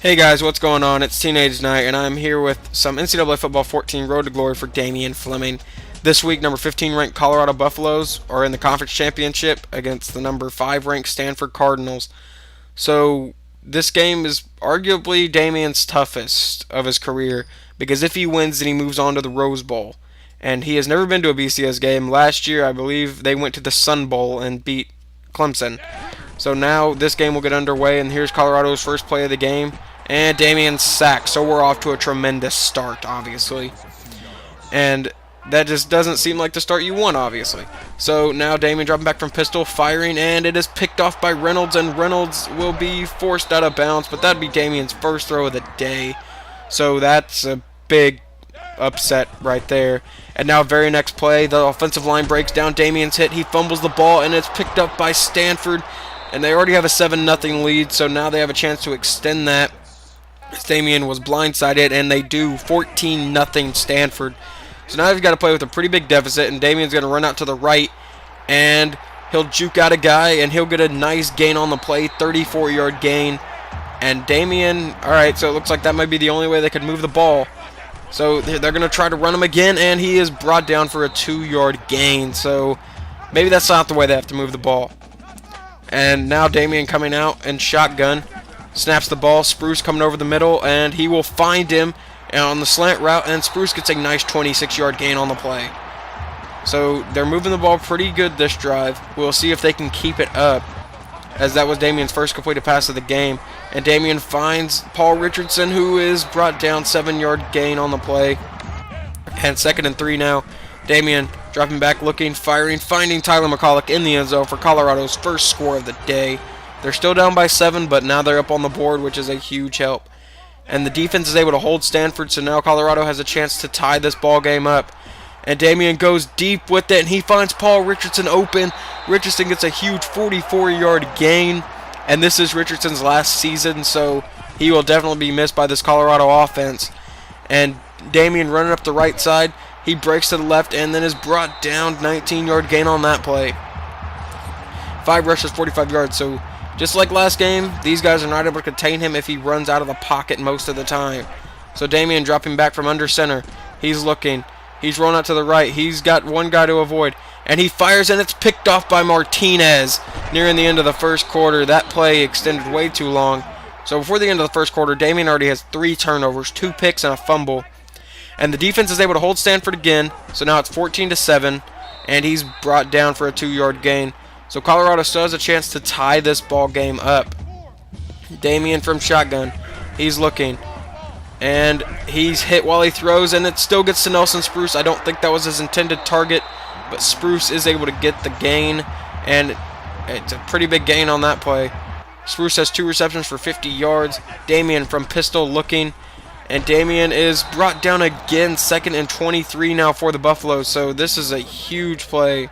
Hey guys, what's going on? It's Teenage Night, and I'm here with some NCAA Football 14 Road to Glory for Damian Flemming. This week, number 15 ranked Colorado Buffaloes are in the Conference Championship against the number 5 ranked Stanford Cardinals. So, this game is arguably Damian's toughest of his career, because if he wins, then he moves on to the Rose Bowl. And he has never been to a BCS game. Last year, I believe, they went to the Sun Bowl and beat Clemson. So now this game will get underway, and here's Colorado's first play of the game. And Damian sacked, so we're off to a tremendous start, obviously. And that just doesn't seem like the start you want, obviously. So now Damian dropping back from pistol, firing, and it is picked off by Reynolds, and Reynolds will be forced out of bounds, but that'd be Damian's first throw of the day. So that's a big upset right there. And now very next play, the offensive line breaks down, Damian's hit, he fumbles the ball, and it's picked up by Stanford. And they already have a 7-0 lead, so now they have a chance to extend that. Damian was blindsided, and they do 14-0 Stanford. So now they've got to play with a pretty big deficit, and Damian's going to run out to the right, and he'll juke out a guy, and he'll get a nice gain on the play, 34-yard gain. And Damian, alright, so it looks like that might be the only way they could move the ball. So they're going to try to run him again, and he is brought down for a 2-yard gain. So maybe that's not the way they have to move the ball. And now Damian coming out and shotgun. Snaps the ball, Spruce coming over the middle, and he will find him on the slant route, and Spruce gets a nice 26-yard gain on the play. So they're moving the ball pretty good this drive. We'll see if they can keep it up, as that was Damian's first completed pass of the game. And Damian finds Paul Richardson, who is brought down, 7-yard gain on the play. And 2nd and 3 now. Damian dropping back, looking, firing, finding Tyler McCulloch in the end zone for Colorado's first score of the day. They're still down by 7, but now they're up on the board, which is a huge help. And the defense is able to hold Stanford, so now Colorado has a chance to tie this ball game up. And Damian goes deep with it, and he finds Paul Richardson open. Richardson gets a huge 44-yard gain, and this is Richardson's last season, so he will definitely be missed by this Colorado offense. And Damian running up the right side, he breaks to the left and then is brought down, 19-yard gain on that play. 5 rushes, 45 yards, so just like last game, these guys are not able to contain him if he runs out of the pocket most of the time. So Damian dropping back from under center. He's looking. He's rolling out to the right. He's got one guy to avoid. And he fires, and it's picked off by Martinez nearing the end of the first quarter. That play extended way too long. So before the end of the first quarter, Damian already has 3 turnovers, 2 picks, and a fumble. And the defense is able to hold Stanford again. So now it's 14-7, and he's brought down for a 2-yard gain. So Colorado still has a chance to tie this ball game up. Damian from shotgun. He's looking. And he's hit while he throws, and it still gets to Nelson Spruce. I don't think that was his intended target, but Spruce is able to get the gain, and it's a pretty big gain on that play. Spruce has 2 receptions for 50 yards. Damian from pistol looking, and Damian is brought down again, 2nd and 23 now for the Buffaloes. So this is a huge play.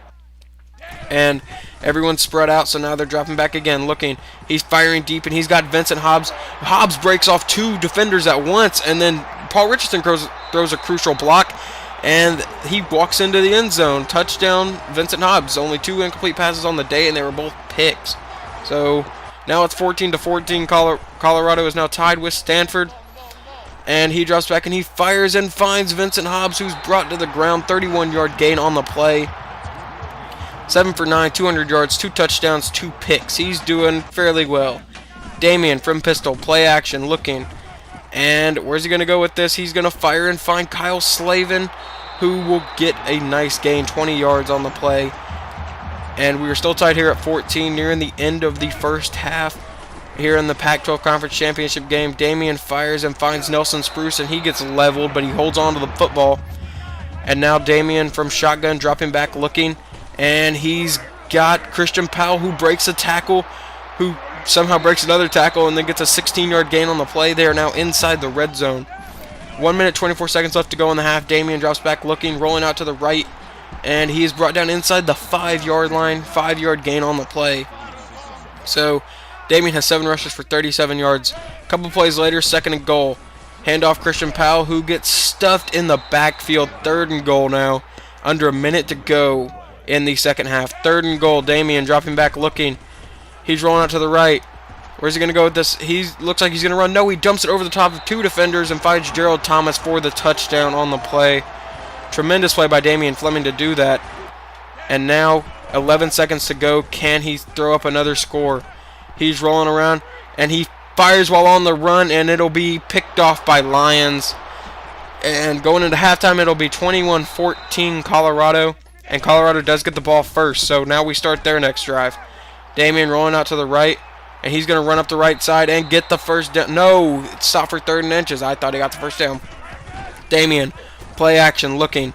And everyone's spread out, so now they're dropping back again, looking. He's firing deep, and he's got Vincent Hobbs. Hobbs breaks off 2 defenders at once, and then Paul Richardson throws a crucial block, and he walks into the end zone. Touchdown, Vincent Hobbs. Only 2 incomplete passes on the day, and they were both picks. So now it's 14-14. Colorado is now tied with Stanford. And he drops back, and he fires and finds Vincent Hobbs, who's brought to the ground. 31-yard gain on the play. 7 for 9, 200 yards, 2 touchdowns, 2 picks. He's doing fairly well. Damian from pistol, play action, looking. And where's he going to go with this? He's going to fire and find Kyle Slavin, who will get a nice gain, 20 yards on the play. And we are still tied here at 14, nearing the end of the first half. Here in the Pac-12 Conference Championship game, Damian fires and finds Nelson Spruce, and he gets leveled, but he holds on to the football. And now Damian from shotgun, dropping back, looking. And he's got Christian Powell, who breaks a tackle, who somehow breaks another tackle, and then gets a 16-yard gain on the play. They are now inside the red zone. 1 minute, 24 seconds left to go in the half. Damian drops back, looking, rolling out to the right, and he is brought down inside the 5-yard line. 5-yard gain on the play. So Damian has 7 rushes for 37 yards. A couple plays later, 2nd and goal. Handoff Christian Powell, who gets stuffed in the backfield. 3rd and goal now. Under a minute to go in the second half. 3rd and goal. Damian dropping back, looking. He's rolling out to the right. Where's he going to go with this? He looks like he's going to run. No, he dumps it over the top of 2 defenders and finds Gerald Thomas for the touchdown on the play. Tremendous play by Damian Flemming to do that. And now, 11 seconds to go. Can he throw up another score? He's rolling around, and he fires while on the run, and it'll be picked off by Lions. And going into halftime, it'll be 21-14 Colorado. And Colorado does get the ball first, so now we start their next drive. Damian rolling out to the right, and he's going to run up the right side and get the first down. No, it's stopped for 3rd and inches. I thought he got the first down. Damian, play action, looking.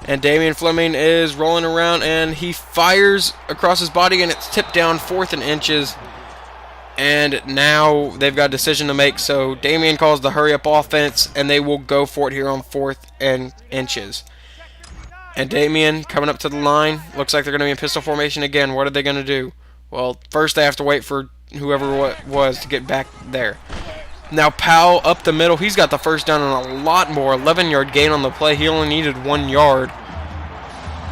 And Damian Flemming is rolling around, and he fires across his body, and it's tipped down 4th and inches. And now they've got a decision to make, so Damian calls the hurry-up offense, and they will go for it here on 4th and inches. And Damian coming up to the line. Looks like they're going to be in pistol formation again. What are they going to do? Well, first they have to wait for whoever it was to get back there. Now Powell up the middle. He's got the first down and a lot more. 11-yard gain on the play. He only needed 1 yard.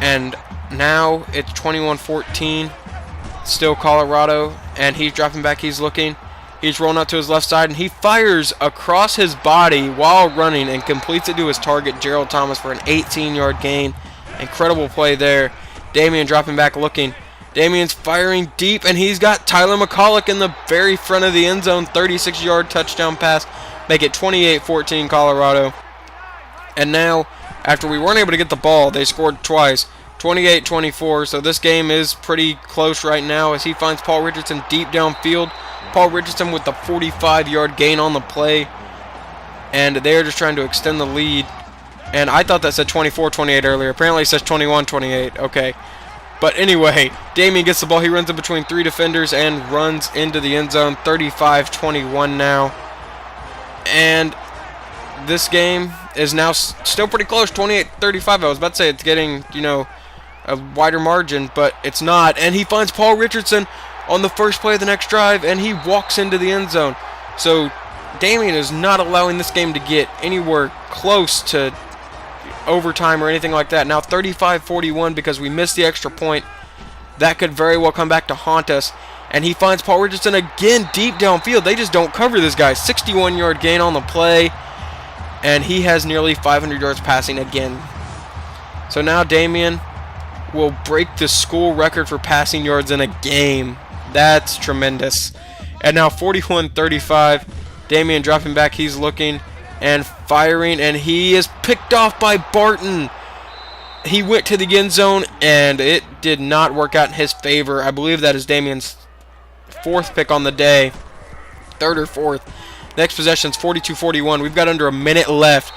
And now it's 21-14. Still Colorado. And he's dropping back. He's looking. He's rolling out to his left side. And he fires across his body while running and completes it to his target, Gerald Thomas, for an 18-yard gain. Incredible play there. Damian dropping back looking. Damian's firing deep, and he's got Tyler McCulloch in the very front of the end zone. 36-yard touchdown pass. Make it 28-14 Colorado. And now, after we weren't able to get the ball, they scored twice. 28-24, so this game is pretty close right now as he finds Paul Richardson deep downfield. Paul Richardson with the 45-yard gain on the play. And they're just trying to extend the lead. And I thought that said 24-28 earlier. Apparently it says 21-28. Okay. But anyway, Damian gets the ball. He runs in between 3 defenders and runs into the end zone. 35-21 now. And this game is now still pretty close. 28-35. I was about to say it's getting, a wider margin, but it's not. And he finds Paul Richardson on the first play of the next drive, and he walks into the end zone. So Damian is not allowing this game to get anywhere close to overtime or anything like that. Now 35-41 because we missed the extra point. That could very well come back to haunt us. And he finds Paul Richardson again deep downfield. They just don't cover this guy. 61-yard gain on the play. And he has nearly 500 yards passing again. So now Damian will break the school record for passing yards in a game. That's tremendous. And now 41-35. Damian dropping back. He's looking and firing, and he is picked off by Barton. He went to the end zone, and it did not work out in his favor. I believe that is Damian's 4th pick on the day. 3rd or 4th. Next possession's 42-41. We've got under a minute left.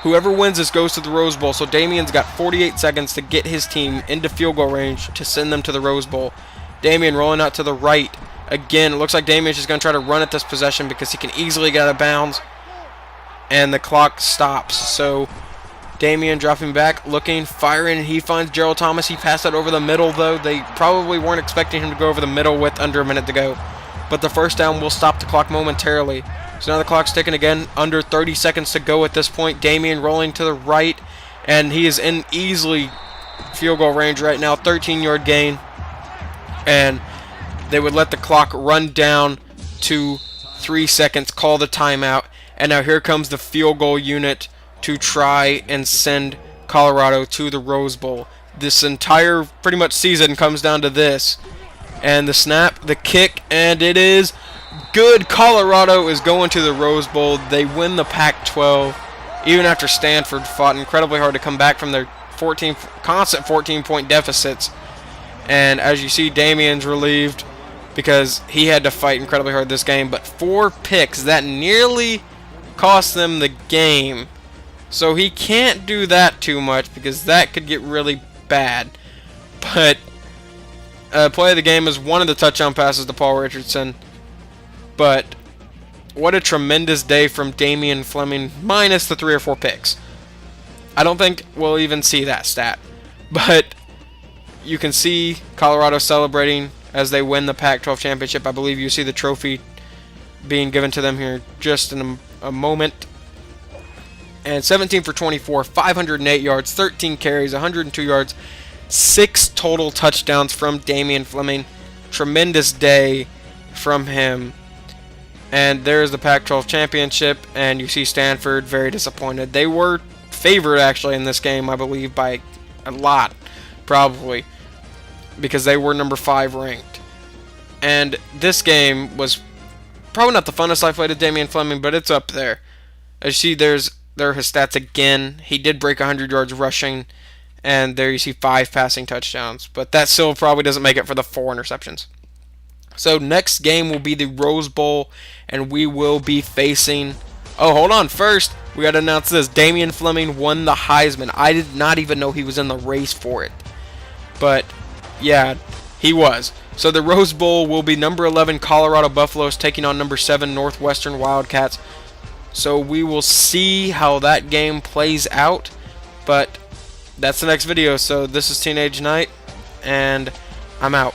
Whoever wins this goes to the Rose Bowl, so Damian's got 48 seconds to get his team into field goal range to send them to the Rose Bowl. Damian rolling out to the right. Again, it looks like Damian's just going to try to run at this possession because he can easily get out of bounds. And the clock stops. So Damian dropping back, looking, firing, and he finds Gerald Thomas. He passed that over the middle, though. They probably weren't expecting him to go over the middle with under a minute to go. But the first down will stop the clock momentarily. So now the clock's ticking again. Under 30 seconds to go at this point. Damian rolling to the right, and he is in easily field goal range right now. 13-yard gain. And they would let the clock run down to 3 seconds, call the timeout. And now here comes the field goal unit to try and send Colorado to the Rose Bowl. This entire pretty much season comes down to this. And the snap, the kick, and it is good. Colorado is going to the Rose Bowl. They win the Pac-12. Even after Stanford fought incredibly hard to come back from their constant 14-point deficits. And as you see, Damian's relieved because he had to fight incredibly hard this game. But 4 picks, that nearly cost them the game. So he can't do that too much because that could get really bad. But play of the game is one of the touchdown passes to Paul Richardson. But what a tremendous day from Damian Flemming, minus the 3 or 4 picks. I don't think we'll even see that stat. But you can see Colorado celebrating as they win the Pac-12 Championship. I believe you see the trophy being given to them here just in a moment. And 17 for 24, 508 yards, 13 carries, 102 yards, 6 total touchdowns from Damian Flemming. Tremendous day from him. And there's the Pac-12 Championship, and you see Stanford very disappointed. They were favored actually in this game, I believe, by a lot, probably, because they were number 5 ranked. And this game was probably not the funnest I played at Damian Flemming, but it's up there. As you see, there are his stats again. He did break 100 yards rushing, and there you see 5 passing touchdowns. But that still probably doesn't make it for the 4 interceptions. So next game will be the Rose Bowl, and we will be facing... Oh, hold on. First, we got to announce this. Damian Flemming won the Heisman. I did not even know he was in the race for it. But, yeah, he was. So the Rose Bowl will be number 11 Colorado Buffaloes taking on number 7 Northwestern Wildcats. So we will see how that game plays out. But that's the next video. So this is Teenage Knight, and I'm out.